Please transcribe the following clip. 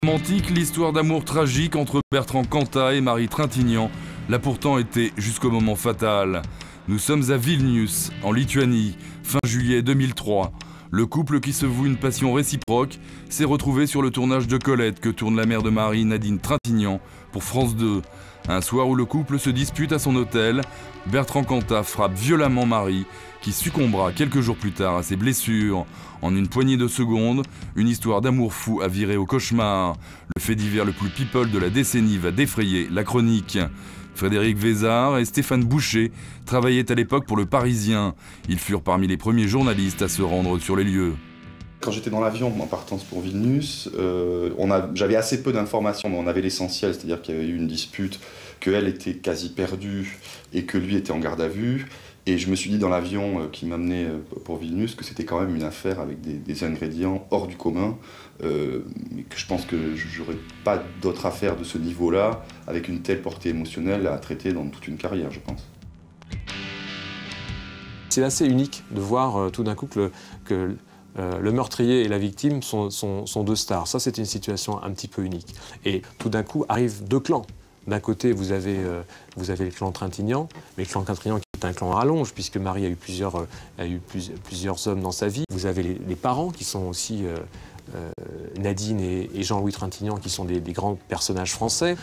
Romantique, l'histoire d'amour tragique entre Bertrand Cantat et Marie Trintignant l'a pourtant été jusqu'au moment fatal. Nous sommes à Vilnius, en Lituanie, fin juillet 2003. Le couple qui se voue une passion réciproque s'est retrouvé sur le tournage de Colette que tourne la mère de Marie, Nadine Trintignant, pour France 2. Un soir où le couple se dispute à son hôtel, Bertrand Cantat frappe violemment Marie, qui succombera quelques jours plus tard à ses blessures. En une poignée de secondes, une histoire d'amour fou a viré au cauchemar. Le fait divers le plus people de la décennie va défrayer la chronique. Frédéric Vézard et Stéphane Boucher travaillaient à l'époque pour Le Parisien. Ils furent parmi les premiers journalistes à se rendre sur les lieux. Quand j'étais dans l'avion en partance pour Vilnius, j'avais assez peu d'informations, mais on avait l'essentiel, c'est-à-dire qu'il y avait eu une dispute, qu'elle était quasi perdue et que lui était en garde à vue. Et je me suis dit dans l'avion qui m'amenait pour Vilnius que c'était quand même une affaire avec des ingrédients hors du commun, mais que je pense que j'aurais pas d'autres affaires de ce niveau-là, avec une telle portée émotionnelle à traiter dans toute une carrière, je pense. C'est assez unique de voir tout d'un coup que le meurtrier et la victime sont deux stars. Ça, c'est une situation un petit peu unique. Et tout d'un coup, arrivent deux clans. D'un côté, vous avez le clan Trintignant, mais le clan Trintignant qui est un clan à rallonge, puisque Marie a eu plusieurs hommes dans sa vie. Vous avez les parents qui sont aussi Nadine et Jean-Louis Trintignant, qui sont des grands personnages français.